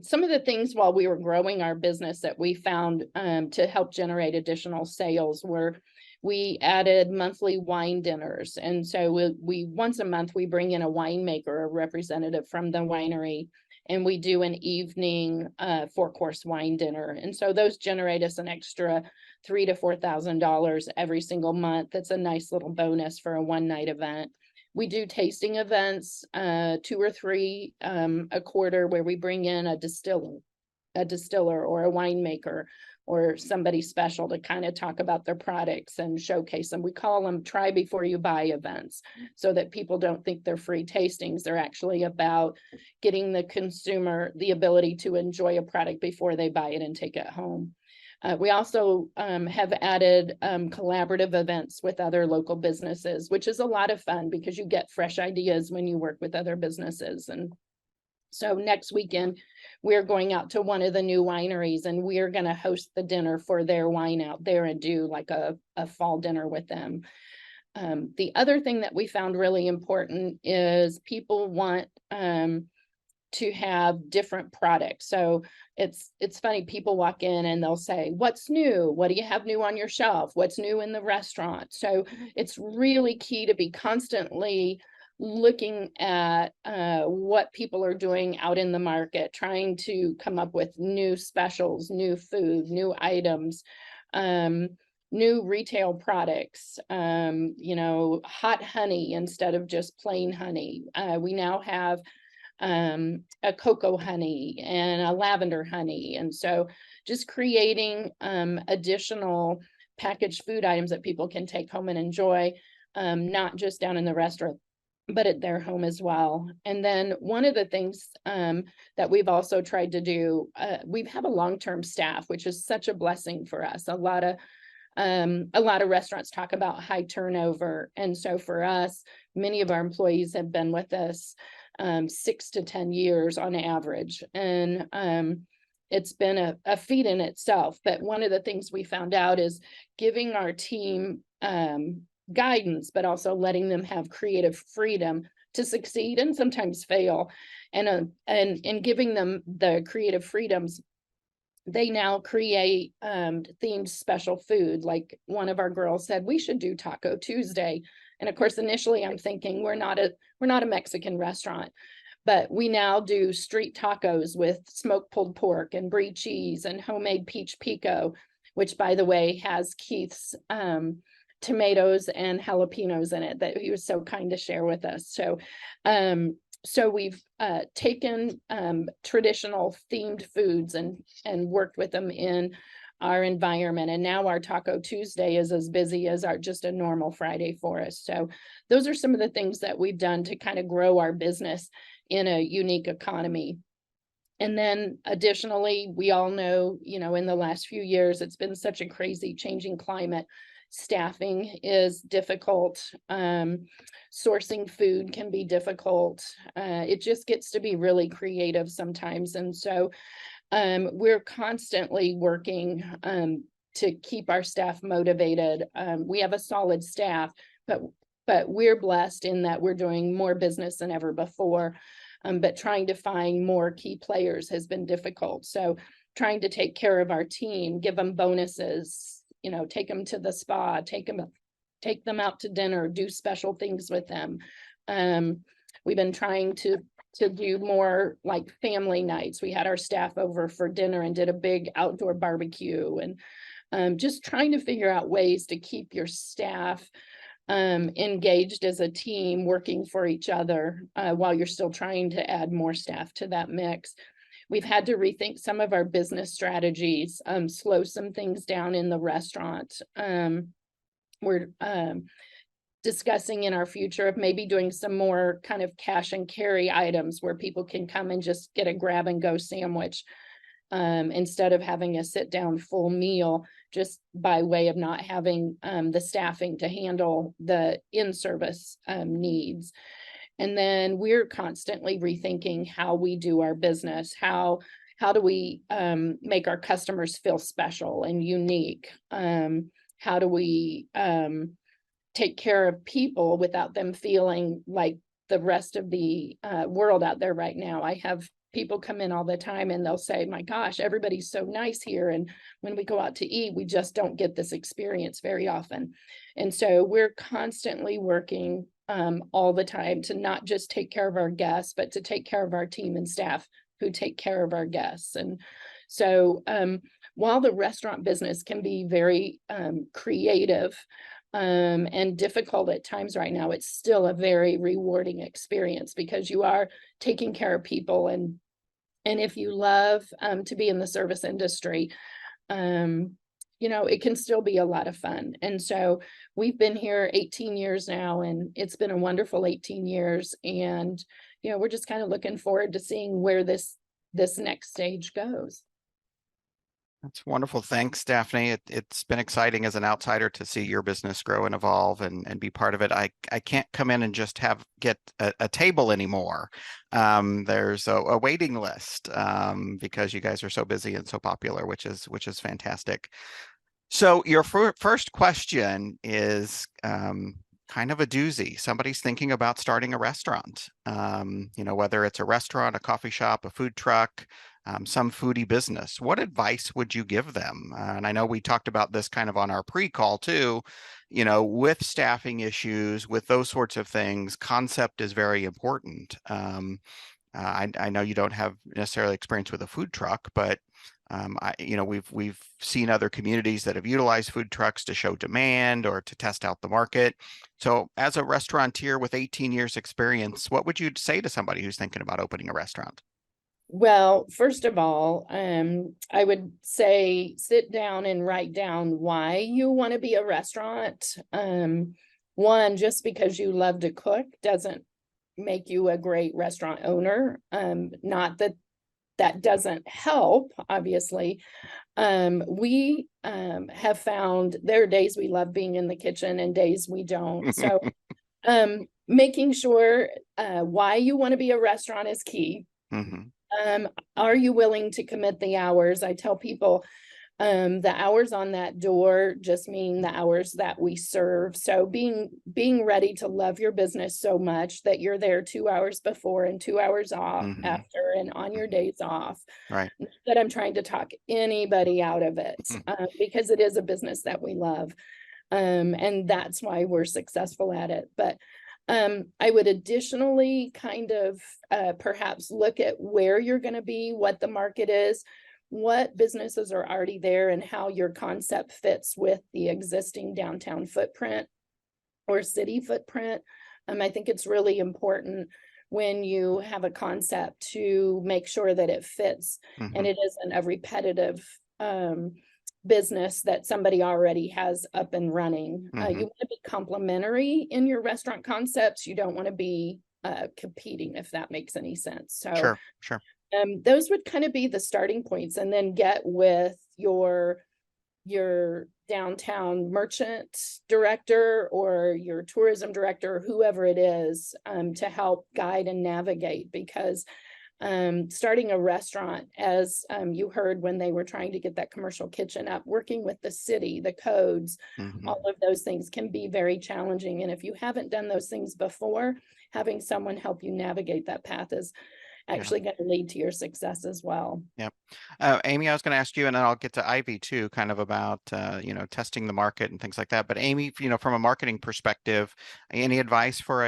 Some of the things while we were growing our business that we found to help generate additional sales were we added monthly wine dinners. And so we once a month, we bring in a winemaker, a representative from the winery, and we do an evening 4-course wine dinner. And so those generate us an extra $3,000 to $4,000 every single month. That's a nice little bonus for a one-night event. We do tasting events, 2 or 3 a quarter, where we bring in a distiller or a winemaker or somebody special to kind of talk about their products and showcase them. We call them try before you buy events, so that people don't think they're free tastings. They're actually about getting the consumer the ability to enjoy a product before they buy it and take it home. We also have added collaborative events with other local businesses, which is a lot of fun because you get fresh ideas when you work with other businesses. And So next weekend, we're going out to one of the new wineries, and we're going to host the dinner for their wine out there and do like a fall dinner with them. The other thing that we found really important is people want to have different products. So it's funny, people walk in and they'll say, what's new? What do you have new on your shelf? What's new in the restaurant? So it's really key to be constantly looking at what people are doing out in the market, trying to come up with new specials, new food, new items, new retail products, hot honey instead of just plain honey. We now have a cocoa honey and a lavender honey. And so just creating additional packaged food items that people can take home and enjoy, not just down in the restaurant, but at their home as well. And then one of the things that we've also tried to do, we have a long-term staff, which is such a blessing for us. A lot of restaurants talk about high turnover. And so for us, many of our employees have been with us 6 to 10 years on average. And it's been a feat in itself. But one of the things we found out is giving our team guidance, but also letting them have creative freedom to succeed and sometimes fail. And giving them the creative freedoms, they now create themed special food. Like one of our girls said, we should do Taco Tuesday. And of course, initially I'm thinking we're not a Mexican restaurant, but we now do street tacos with smoked pulled pork and brie cheese and homemade peach pico, which by the way has Keith's tomatoes and jalapenos in it that he was so kind to share with us. So we've taken traditional themed foods and worked with them in our environment. And now our Taco Tuesday is as busy as just a normal Friday for us. So those are some of the things that we've done to kind of grow our business in a unique economy. And then additionally, we all know, in the last few years, it's been such a crazy changing climate. Staffing is difficult. Sourcing food can be difficult. It just gets to be really creative sometimes. And so we're constantly working to keep our staff motivated. We have a solid staff, but we're blessed in that we're doing more business than ever before. But trying to find more key players has been difficult. So trying to take care of our team, give them bonuses, take them to the spa, take them out to dinner, do special things with them. We've been trying to do more like family nights. We had our staff over for dinner and did a big outdoor barbecue, and just trying to figure out ways to keep your staff engaged as a team, working for each other while you're still trying to add more staff to that mix. We've had to rethink some of our business strategies, slow some things down in the restaurant. We're discussing in our future of maybe doing some more kind of cash and carry items where people can come and just get a grab and go sandwich instead of having a sit down full meal, just by way of not having the staffing to handle the in-service needs. And then we're constantly rethinking how we do our business. How do we make our customers feel special and unique? How do we take care of people without them feeling like the rest of the world out there right now? I have people come in all the time and they'll say, my gosh, everybody's so nice here. And when we go out to eat, we just don't get this experience very often. And so we're constantly working all the time to not just take care of our guests, but to take care of our team and staff who take care of our guests. And so while the restaurant business can be very creative and difficult at times right now, it's still a very rewarding experience because you are taking care of people. And if you love to be in the service industry, it can still be a lot of fun. And so we've been here 18 years now, and it's been a wonderful 18 years. And, we're just kind of looking forward to seeing where this next stage goes.
That's wonderful. Thanks, Daphne. It's been exciting as an outsider to see your business grow and evolve and be part of it. I can't come in and just get a table anymore. There's a waiting list because you guys are so busy and so popular, which is fantastic. So your first question is kind of a doozy. Somebody's thinking about starting a restaurant. Whether it's a restaurant, a coffee shop, a food truck, some foodie business. What advice would you give them? And I know we talked about this kind of on our pre-call too. With staffing issues, with those sorts of things, concept is very important. I know you don't have necessarily experience with a food truck, but we've seen other communities that have utilized food trucks to show demand or to test out the market. So as a restaurateur with 18 years experience, what would you say to somebody who's thinking about opening a restaurant?
Well, first of all, I would say sit down and write down why you want to be a restaurant. One, just because you love to cook doesn't make you a great restaurant owner. Not that doesn't help, obviously. We have found there are days we love being in the kitchen and days we don't. So making sure why you want to be a restaurant is key.
Mm-hmm.
Are you willing to commit the hours? I tell people the hours on that door just mean the hours that we serve. So being ready to love your business so much that you're there 2 hours before and 2 hours off after and on your days off.
Right.
That I'm trying to talk anybody out of it because it is a business that we love. And that's why we're successful at it. But I would additionally kind of perhaps look at where you're going to be, what the market is, what businesses are already there, and how your concept fits with the existing downtown footprint or city footprint. I think it's really important when you have a concept to make sure that it fits and it isn't a repetitive business that somebody already has up and running. You want to be complementary in your restaurant concepts. You don't want to be competing, if that makes any sense. So
sure.
Those would kind of be the starting points, and then get with your downtown merchant director or your tourism director, whoever it is, to help guide and navigate, because starting a restaurant, as you heard when they were trying to get that commercial kitchen up, working with the city, the codes, all of those things can be very challenging. And if you haven't done those things before, having someone help you navigate that path is actually going to lead to your success as well.
Yep. Amy, I was going to ask you, and then I'll get to Ivy too, kind of about, testing the market and things like that. But Amy, from a marketing perspective, any advice for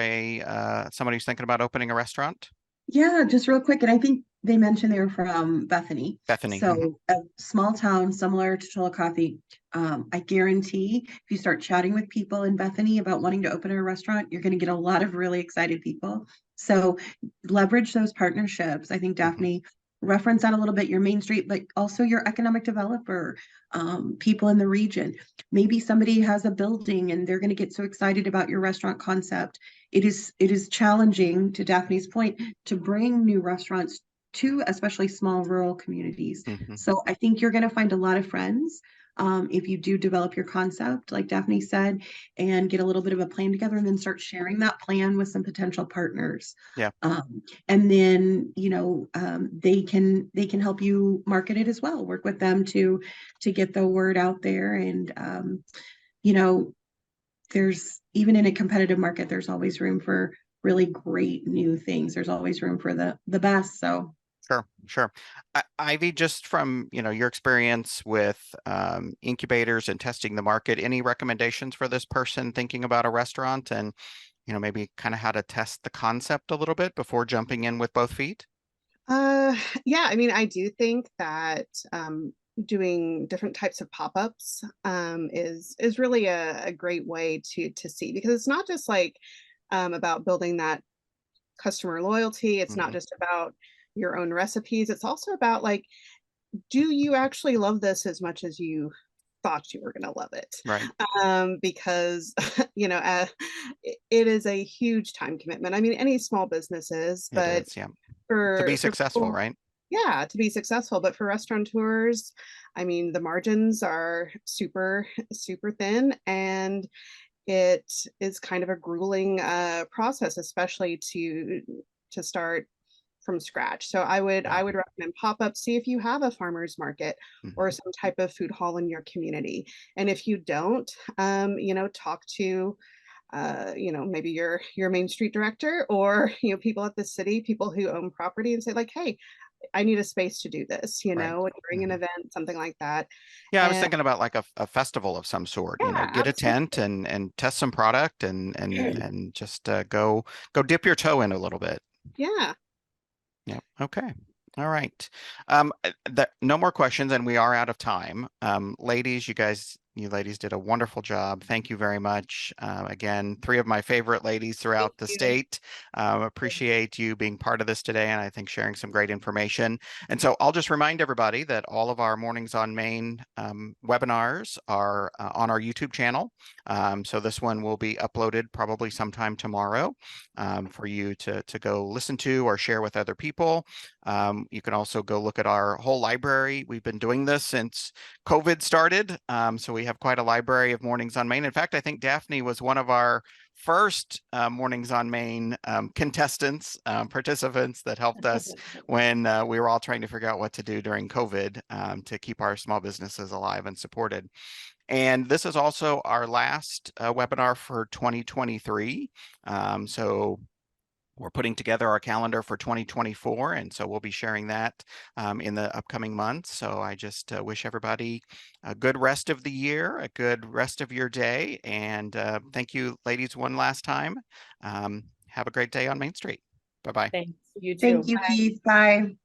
somebody who's thinking about opening a restaurant?
Yeah, just real quick. And I think they mentioned they were from Bethany.
Bethany.
So a small town similar to Chillicothe. I guarantee if you start chatting with people in Bethany about wanting to open a restaurant, you're going to get a lot of really excited people. So leverage those partnerships. I think Daphne referenced that a little bit, your Main Street, but also your economic developer, people in the region. Maybe somebody has a building and they're going to get so excited about your restaurant concept. It is challenging, to Daphne's point, to bring new restaurants to especially small rural communities. So I think you're going to find a lot of friends if you do develop your concept, like Daphne said, and get a little bit of a plan together, and then start sharing that plan with some potential partners.
Yeah.
And then they can help you market it as well. Work with them to get the word out there. And there's, even in a competitive market, there's always room for really great new things. There's always room for the best. So
Sure. Ivy, just from your experience with incubators and testing the market, any recommendations for this person thinking about a restaurant, and maybe kind of how to test the concept a little bit before jumping in with both feet?
Yeah, I mean, I do think that doing different types of pop-ups is really a great way to see, because it's not just like about building that customer loyalty. It's not just about your own recipes. It's also about, like, do you actually love this as much as you thought you were going to love it?
Right.
Because it is a huge time commitment. I mean, any small businesses, but
It is, yeah.
for
To be successful,
people,
right?
yeah, to be successful. But for restaurateurs, I mean, the margins are super, super thin, and it is kind of a grueling process, especially to start from scratch. So I would recommend pop-ups. See if you have a farmer's market or some type of food hall in your community. And if you don't, you know, talk to you know, maybe your main street director, or you know, people at the city, people who own property, and say like, hey, I need a space to do this, you
Right.
know, during an event, something like that.
Yeah, I was
And
thinking about like a festival of some sort, you know,
yeah,
get a tent
absolutely.
and test some product and just go dip your toe in a little bit.
Yeah.
Yeah. Okay. All right. No more questions, and we are out of time. Ladies, you ladies did a wonderful job. Thank you very much. Again, three of my favorite ladies
Thank
throughout the
you.
state. Appreciate you being part of this today, and I think sharing some great information. And so I'll just remind everybody that all of our Mornings on Main webinars are on our YouTube channel. So this one will be uploaded probably sometime tomorrow for you to go listen to or share with other people. You can also go look at our whole library. We've been doing this since COVID started. So we have quite a library of Mornings on Main. In fact, I think Daphne was one of our first Mornings on Main contestants, participants that helped us when we were all trying to figure out what to do during COVID to keep our small businesses alive and supported. And this is also our last webinar for 2023. So we're putting together our calendar for 2024, and so we'll be sharing that in the upcoming months. So I just wish everybody a good rest of the year, a good rest of your day, and thank you, ladies, one last time. Have a great day on Main Street. Bye-bye.
Thanks, you too.
Thank you, Keith. Bye.